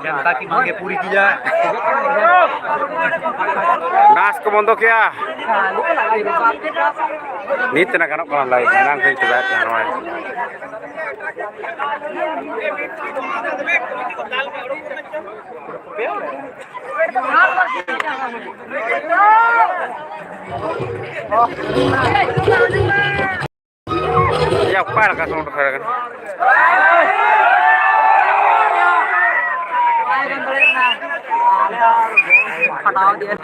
जनता की मांगे पूरी की जाए। घास को बंद किया नीत ना गानों कौन लाई नांग कहीं तो बैठ रहा है ya para ka sound kara kan हटाओ दिया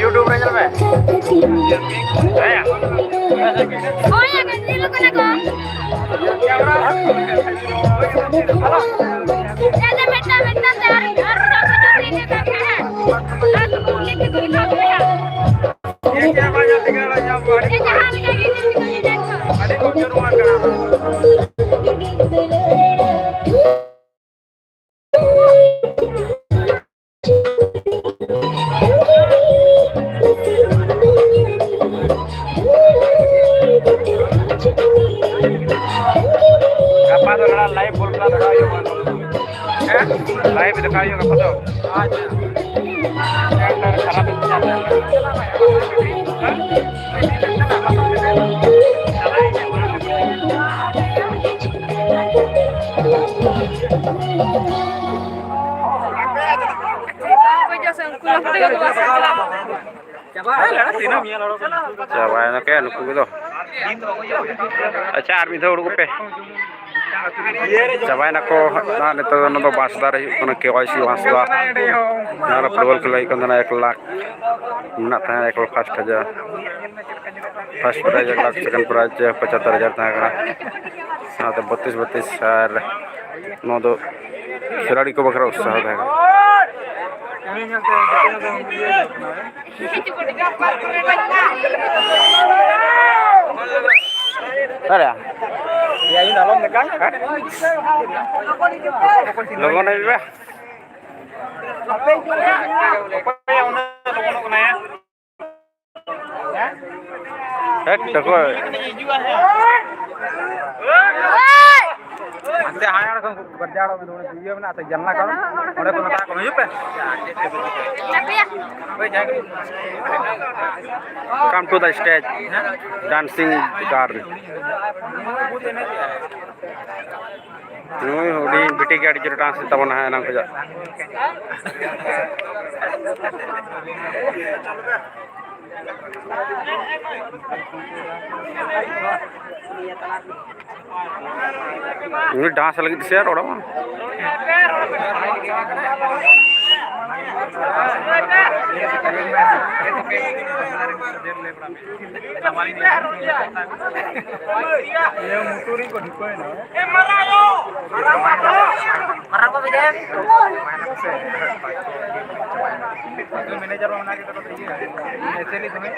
YouTube में चल रहा है लाइव बोल रहा था लाइव दिखाइए का फोटो आज खराब Coba enak ya nuku gitu. Acar mi dulu pe. Coba enak ko na nito no basdar kono KYC wasda. Na approval ke lai kandana 1 lakh. Na था 1 lakh first aja. First prize 1 lakh, second prize 75,000 था का. साथ 32 यार 9 खिलाड़ी को बकरा उत्साह है. अरे ये नालों में क्या लोगों ने भी देखो अंते हायार को बड्डाड़ो में दोने वीडियो बना तो जन्ना करो ओरे को नता को युप come to the stage dancing garden नुई होडी बिटी के अड़ी डांस तबन है ना खजा डांस लगी थी यार ओड़ा मैनेजर बना के ऐसे नहीं तुम्हें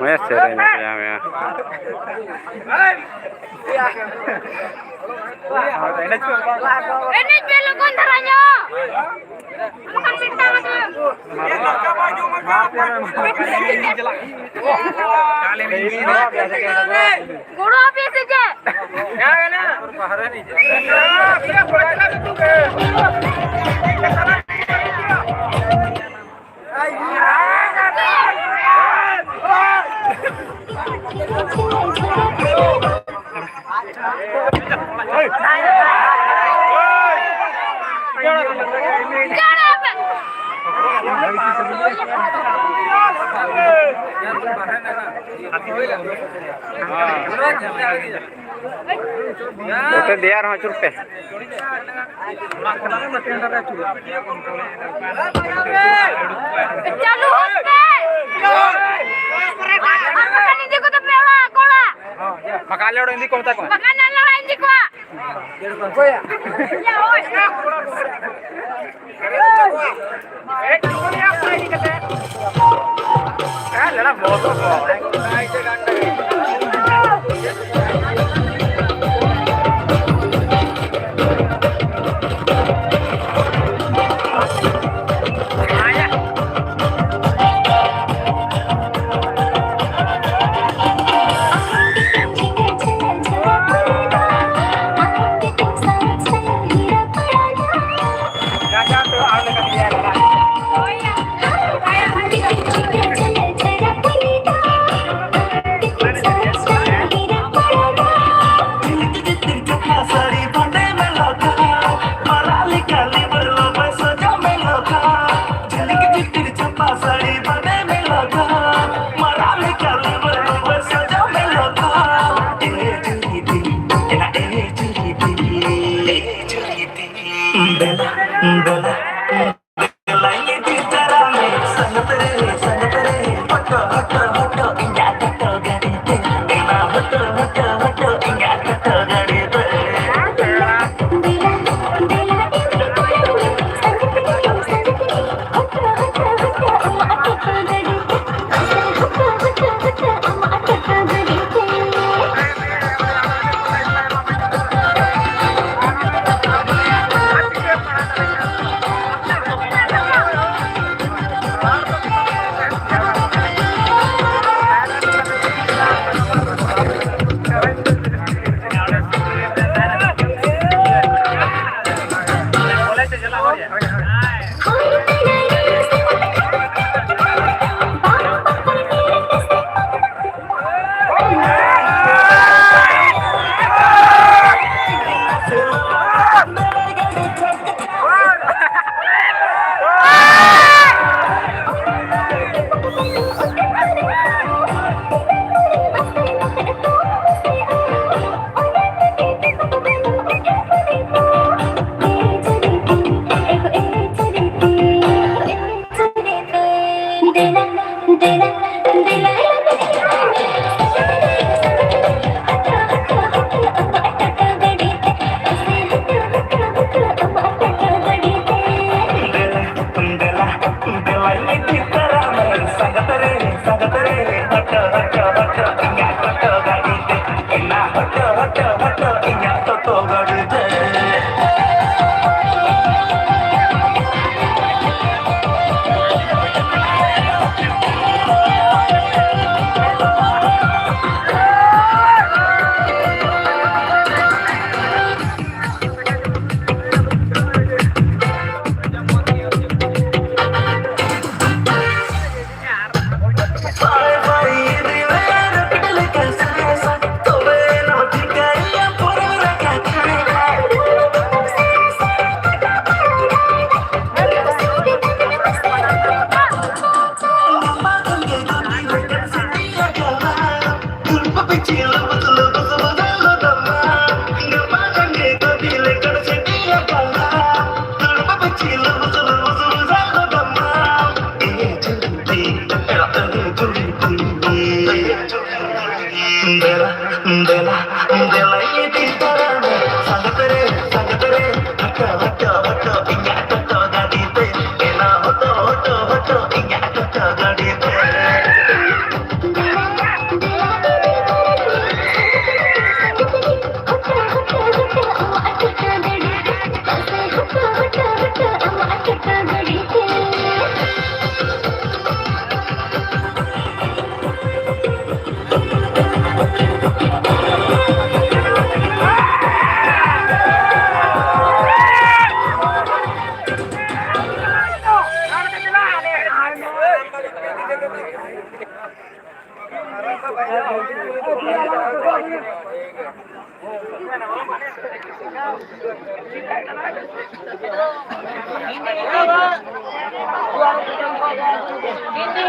मैं से रहे हैं यहाँ में ini belok kontranya makan bintang guru habis aja तो दियार हो चुप पे चालू होते makan ini ko tapi orang kola makan lewat ini kau tak makanan lain ini ko ya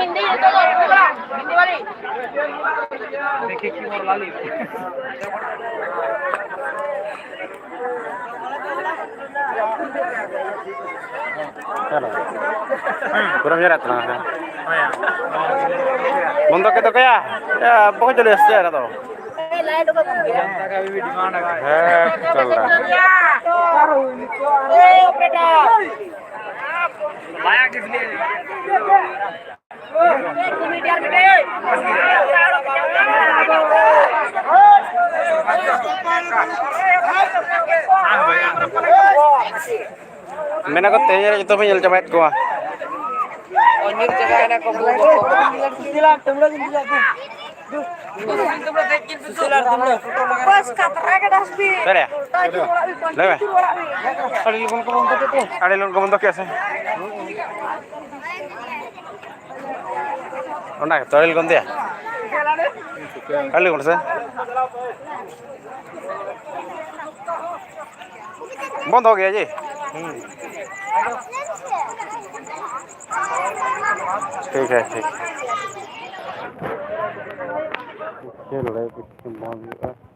Hindi itu Hindi वाली देखिए की और लाली चलो kurang jarak tengah untuk itu kaya ya pokoknya jelas ya atau जनता का भी डिमांड है चल रहा लाया किसने मैंने को तेज itu punya coba gua anjir cegahnya kok silam tumlo bos katernya dasbi Sir ya lebe ada lun komentar ke sih Ona toril kon dia kali kon sih बंद हो गया जी ठीक है ठीक चल रहा है